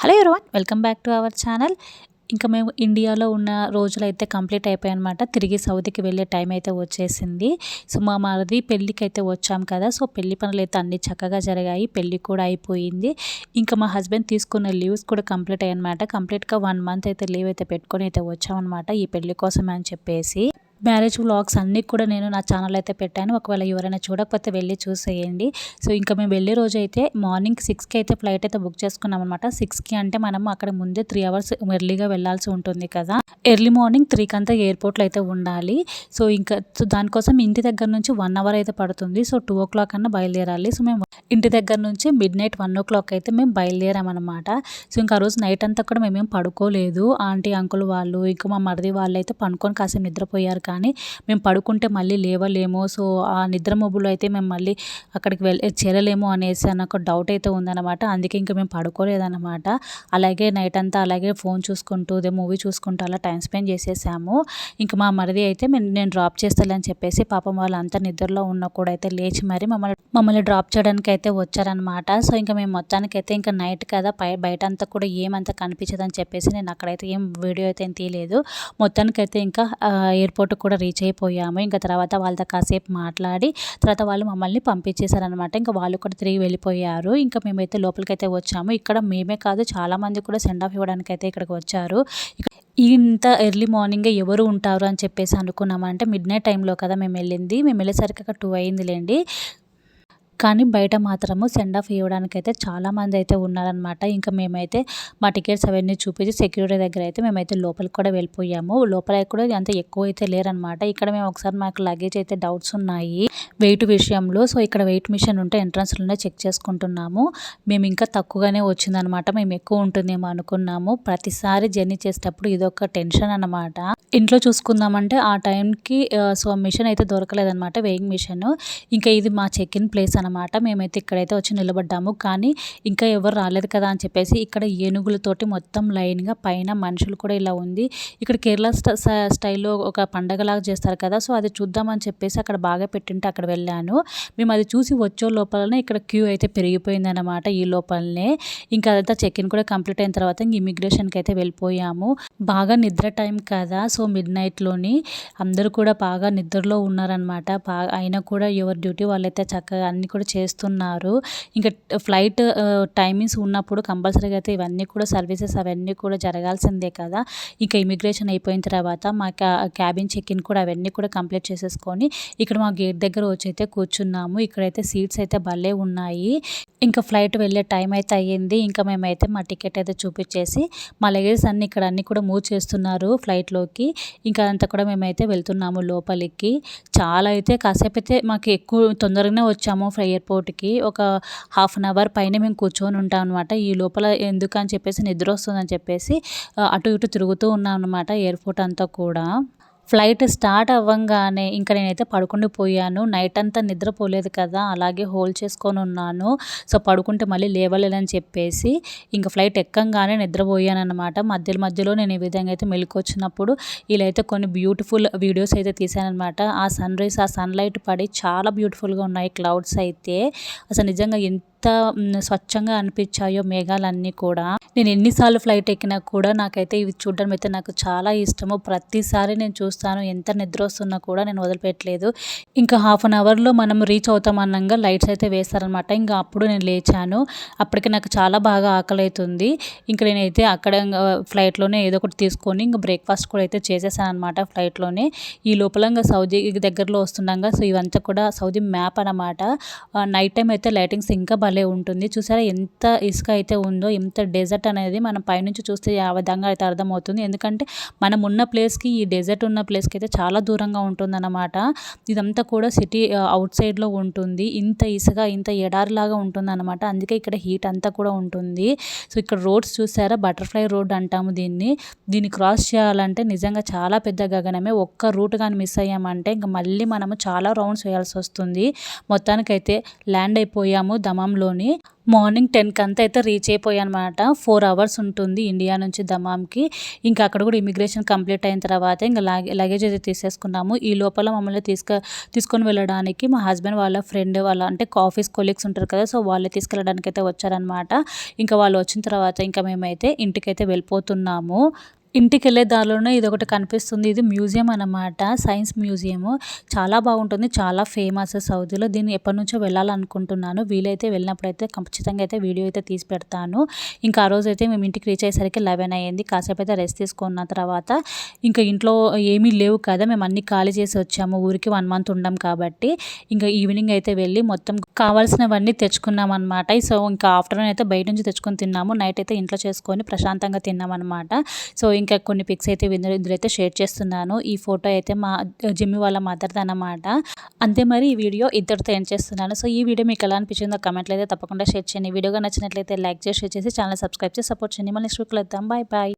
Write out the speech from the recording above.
Hello everyone, welcome back to our channel. ఇంకా మేము ఇండియాలో ఉన్న రోజులైతే కంప్లీట్ అయిపోయాయన్నమాట. తిరిగి సౌదీకి వెళ్ళే టైం అయితే వచ్చేసింది. సో మా మరిది పెళ్ళికి అయితే వచ్చాం కదా. సో పెళ్లి పనులు అయితే అన్నీ చక్కగా జరిగాయి. పెళ్ళి కూడా అయిపోయింది. ఇంకా మా హస్బెండ్ తీసుకున్న లీవ్స్ కూడా కంప్లీట్ అయ్యాయన్నమాట. కంప్లీట్గా 1 మంత్ అయితే లీవ్ అయితే పెట్టుకొని అయితే వచ్చామన్నమాట ఈ పెళ్లి కోసం అని చెప్పేసి. మ్యారేజ్ వ్లాగ్స్ అన్నీ కూడా నేను నా ఛానల్ అయితే పెట్టాను. ఒకవేళ ఎవరైనా చూడకపోతే వెళ్ళి చూసేయండి. సో ఇంకా మేము వెళ్ళే రోజు అయితే మార్నింగ్ 6కి అయితే ఫ్లైట్ అయితే బుక్ చేసుకున్నాం అనమాట. 6కి అంటే మనం అక్కడ ముందే 3 అవర్స్ ఎర్లీగా వెళ్ళాల్సి ఉంటుంది కదా. ఎర్లీ మార్నింగ్ 3కి అంతా ఎయిర్పోర్ట్లో అయితే ఉండాలి. సో ఇంకా దానికోసం ఇంటి దగ్గర నుంచి 1 అవర్ అయితే పడుతుంది. సో 2 o'clock కన్నా బయలుదేరాలి. సో మేము ఇంటి దగ్గర నుంచి మిడ్నైట్ 1 o'clock అయితే మేము బయలుదేరామన్నమాట. సో ఇంకా ఆ రోజు నైట్ అంతా కూడా మేమేం పడుకోలేదు. ఆంటీ అంకుల్ వాళ్ళు ఇంకా మా మరిది వాళ్ళు అయితే పనుకొని కాసేపు నిద్రపోయారు. కానీ మేము పడుకుంటే మళ్ళీ లేవలేము. సో ఆ నిద్ర మబ్బులో అయితే మేము మళ్ళీ అక్కడికి చేరలేము అనేసి నాకు డౌట్ అయితే ఉందన్నమాట. అందుకే ఇంకా మేము పడుకోలేదన్నమాట. అలాగే నైట్ అంతా అలాగే ఫోన్ చూసుకుంటూ మూవీ చూసుకుంటూ అలా టైం స్పెండ్ చేసేసాము. ఇంకా మా మరిది అయితే నేను డ్రాప్ చేస్తానని చెప్పేసి పాపం వాళ్ళంతా నిద్రలో ఉన్న కూడా అయితే లేచి మరి మమ్మల్ని డ్రాప్ చేయడానికి అయితే వచ్చారనమాట. సో ఇంకా మేము మొత్తానికైతే ఇంకా నైట్ కదా బయట అంతా కూడా ఏమంతా కనిపించదని చెప్పేసి నేను అక్కడైతే ఏం వీడియో అయితే ఏం తీయలేదు. మొత్తానికైతే ఇంకా ఎయిర్పోర్ట్ కూడా రీచ్ అయిపోయాము. ఇంకా తర్వాత వాళ్ళతో కాసేపు మాట్లాడి తర్వాత వాళ్ళు మమ్మల్ని పంపించేశారనమాట. ఇంకా వాళ్ళు కూడా తిరిగి వెళ్ళిపోయారు. ఇంకా మేమైతే లోపలికైతే వచ్చాము. ఇక్కడ మేమే కాదు చాలామంది కూడా సెండ్ ఆఫ్ ఇవ్వడానికి అయితే ఇక్కడికి వచ్చారు. ఇంత ఎర్లీ మార్నింగే ఎవరు ఉంటారు అని చెప్పేసి అనుకున్నామంటే మిడ్నైట్ టైంలో కదా మేము వెళ్ళేసరికి అక్కడ 2 అయిందిలేండి. కానీ బయట మాత్రము సెండ్ ఆఫ్ ఇవ్వడానికైతే చాలామంది అయితే ఉన్నారనమాట. ఇంకా మేమైతే మా టికెట్స్ అవన్నీ చూపించి సెక్యూరిటీ దగ్గర అయితే మేమైతే లోపలికి కూడా వెళ్ళిపోయాము. లోపల కూడా అంత ఎక్కువ అయితే లేరనమాట. ఇక్కడ మేము ఒకసారి మాకు లగేజ్ అయితే డౌట్స్ ఉన్నాయి వెయిట్ విషయంలో. సో ఇక్కడ వెయిట్ మిషన్ ఉంటే ఎంట్రన్స్లోనే చెక్ చేసుకుంటున్నాము. మేము ఇంకా తక్కువగానే వచ్చిందనమాట. మేము ఎక్కువ ఉంటుందేమో అనుకున్నాము. ప్రతిసారి జర్నీ చేసేటప్పుడు ఇదొక టెన్షన్ అనమాట. ఇంట్లో చూసుకుందామంటే ఆ టైంకి సో మిషన్ అయితే దొరకలేదనమాట, వెయింగ్ మిషన్. ఇంకా ఇది మా చెక్ ఇన్ ప్లేస్ అనమాట. మేమైతే ఇక్కడైతే వచ్చి నిలబడ్డాము. కానీ ఇంకా ఎవరు రాలేదు కదా అని చెప్పేసి ఇక్కడ ఏనుగులతోటి మొత్తం లైన్గా పైన మనుషులు కూడా ఇలా ఉంది. ఇక్కడ కేరళ స్టైల్లో ఒక పండగలాగా చేస్తారు కదా. సో అది చూద్దామని చెప్పేసి అక్కడ బాగా పెట్టింటే అక్కడ వెళ్ళాను. మేము అది చూసి వచ్చే లోపలనే ఇక్కడ క్యూ అయితే పెరిగిపోయింది అనమాట. ఈ లోపలనే ఇంకా అదంతా చెక్ ఇన్ కూడా కంప్లీట్ అయిన తర్వాత ఇంక ఇమిగ్రేషన్కి అయితే వెళ్ళిపోయాము. బాగా నిద్ర టైం కదా. సో మిడ్నైట్లోని అందరూ కూడా బాగా నిద్రలో ఉన్నారనమాట. అయినా కూడా ఎవరి డ్యూటీ వాళ్ళైతే చక్కగా అన్నీ కూడా చేస్తున్నారు. ఇంకా ఫ్లైట్ టైమింగ్స్ ఉన్నప్పుడు కంపల్సరీగా అయితే ఇవన్నీ కూడా సర్వీసెస్ అవన్నీ కూడా జరగాల్సిందే కదా. ఇంకా ఇమిగ్రేషన్ అయిపోయిన తర్వాత మా క్యాబిన్ చెక్ ఇన్ కూడా అవన్నీ కూడా కంప్లీట్ చేసేసుకొని ఇక్కడ మా గేట్ దగ్గర వచ్చి అయితే కూర్చున్నాము. ఇక్కడైతే సీట్స్ అయితే భలే ఉన్నాయి. ఇంకా ఫ్లైట్ వెళ్ళే టైం అయితే అయ్యింది. ఇంకా మేమైతే మా టికెట్ అయితే చూపించేసి మా లగేజ్ ఇక్కడ అన్నీ కూడా మూవ్ చేస్తున్నారు ఫ్లైట్లోకి. ఇంకా అంతా కూడా మేమైతే వెళ్తున్నాము లోపలికి. చాలా అయితే కాసేపు అయితే మాకు ఎక్కువ తొందరగానే వచ్చాము ఎయిర్పోర్ట్కి. ఒక 1/2 hour పైన మేము కూర్చొని ఉంటాం అనమాట. ఈ లోపల ఎందుకని చెప్పేసి నిద్ర వస్తుందని చెప్పేసి అటు ఇటు తిరుగుతూ ఉన్నాం అనమాట ఎయిర్పోర్ట్ అంతా కూడా. ఫ్లైట్ స్టార్ట్ అవ్వంగానే ఇంకా నేనైతే పడుకుండి పోయాను. నైట్ అంతా నిద్రపోలేదు కదా, అలాగే హోల్డ్ చేసుకొని ఉన్నాను. సో పడుకుంటే మళ్ళీ లేవలేదని చెప్పేసి ఇంకా ఫ్లైట్ ఎక్కంగానే నిద్రపోయాను అనమాట. మధ్యలో నేను ఈ విధంగా అయితే మెలుకొచ్చినప్పుడు ఇలా అయితే కొన్ని బ్యూటిఫుల్ వీడియోస్ అయితే తీసానమాట. ఆ సన్రైజ్ ఆ సన్లైట్ పడి చాలా బ్యూటిఫుల్గా ఉన్నాయి క్లౌడ్స్ అయితే. అసలు నిజంగా ఎంత స్వచ్ఛంగా అనిపించాయో మేఘాలన్నీ కూడా. నేను ఎన్నిసార్లు ఫ్లైట్ ఎక్కినా కూడా నాకైతే ఇవి చూడడం అయితే నాకు చాలా ఇష్టము. ప్రతిసారి నేను చూస్తాను. ఎంత నిద్ర వస్తున్నా కూడా నేను వదిలిపెట్టలేదు. ఇంకా 1/2 hourలో మనం రీచ్ అవుతాం అన్నంగా లైట్స్ అయితే వేస్తారనమాట. ఇంకా అప్పుడు నేను లేచాను. అప్పటికి నాకు చాలా బాగా ఆకలి అవుతుంది. ఇంకా నేనైతే అక్కడ ఫ్లైట్లోనే ఏదో ఒకటి తీసుకొని ఇంకా బ్రేక్ఫాస్ట్ కూడా అయితే చేసేసాను అనమాట ఫ్లైట్లోనే. ఈ లోపల ఇంకా సౌదీ దగ్గరలో వస్తుండగా సో ఇవంతా కూడా సౌదీ మ్యాప్ అనమాట. నైట్ టైం అయితే లైటింగ్స్ ఇంకా భలే ఉంటుంది. చూసారా ఎంత ఇసుక అయితే ఉందో, ఎంత డెజర్ట్ అనేది మనం పైనుంచి చూస్తే ఆ విధంగా అయితే అర్థమవుతుంది. ఎందుకంటే మనం ఉన్న ప్లేస్కి ఈ డెజర్ట్ ఉన్న ప్లేస్కి అయితే చాలా దూరంగా ఉంటుందన్నమాట. ఇదంతా కూడా సిటీ అవుట్ సైడ్లో ఉంటుంది. ఇంత ఇసుక ఇంత ఎడారిలాగా ఉంటుందన్నమాట. అందుకే ఇక్కడ హీట్ అంతా కూడా ఉంటుంది. సో ఇక్కడ రోడ్స్ చూసారా, బటర్ఫ్లై రోడ్ అంటాము దీన్ని క్రాస్ చేయాలంటే నిజంగా చాలా పెద్ద గగనమే. ఒక్క రూట్ కానీ మిస్ అయ్యామంటే ఇంకా మళ్ళీ మనము చాలా రౌండ్స్ వేయాల్సి వస్తుంది. మొత్తానికైతే ల్యాండ్ అయిపోయాము దమాం దమాంలోని. మార్నింగ్ 10కి అంతా అయితే రీచ్ అయిపోయానమాట. 4 అవర్స్ ఉంటుంది ఇండియా నుంచి దమాంకి. ఇంకా అక్కడ కూడా ఇమిగ్రేషన్ కంప్లీట్ అయిన తర్వాత ఇంకా లగేజ్ అయితే తీసేసుకున్నాము. ఈ లోపల మమ్మల్ని తీసుకొని వెళ్ళడానికి మా హస్బెండ్ వాళ్ళ ఫ్రెండ్ వాళ్ళ అంటే ఆఫీస్ కొలీగ్స్ ఉంటారు కదా, సో వాళ్ళే తీసుకెళ్ళడానికి అయితే వచ్చారనమాట. ఇంకా వాళ్ళు వచ్చిన తర్వాత ఇంకా మేమైతే ఇంటికైతే వెళ్ళిపోతున్నాము. ఇంటికెళ్ళే దారిలోనే ఇదొకటి కనిపిస్తుంది. ఇది మ్యూజియం అన్నమాట. Science museum. చాలా బాగుంటుంది. చాలా ఫేమస్ సౌదీలో. దీన్ని ఎప్పటినుంచో వెళ్ళాలనుకుంటున్నాను. వీలైతే వెళ్ళినప్పుడైతే ఖచ్చితంగా అయితే వీడియో అయితే తీసి పెడతాను. ఇంకా ఆ రోజైతే మేము ఇంటికి రీచ్ అయ్యేసరికి 11 అయ్యింది. కాసేపు అయితే రెస్ట్ తీసుకున్న తర్వాత ఇంకా ఇంట్లో ఏమీ లేవు కదా, మేము అన్నీ ఖాళీ చేసి వచ్చాము. ఊరికి 1 మంత్ ఉండం కాబట్టి ఇంకా ఈవినింగ్ అయితే వెళ్ళి మొత్తం కావాల్సినవన్నీ తెచ్చుకున్నాం అనమాట. సో ఇంకా ఆఫ్టర్నూన్ అయితే బయట నుంచి తెచ్చుకొని తిన్నాము. నైట్ అయితే ఇంట్లో చేసుకొని ప్రశాంతంగా తిన్నామన్నమాట. సో ఇంకా కొన్ని పిక్స్ అయితే ఇందులో అయితే షేర్ చేస్తున్నాను. ఈ ఫోటో అయితే మా జిమ్మి వాళ్ళ మదర్ది అన్నమాట. అంతే, మరి ఈ వీడియో ఇద్దరితో ఎండ్ చేస్తున్నాను. సో ఈ వీడియో మీకు ఎలా అనిపించిందో కమెంట్లో అయితే తప్పకుండా షేర్ చేయండి. వీడియోగా నచ్చినట్లయితే లైక్ చేసి షేర్ చేసి ఛానల్ సబ్స్క్రైబ్ చేసి సపోర్ట్ చేయండి. మళ్ళీ నెక్స్ట్ వీక్లో వద్దాం. Bye bye.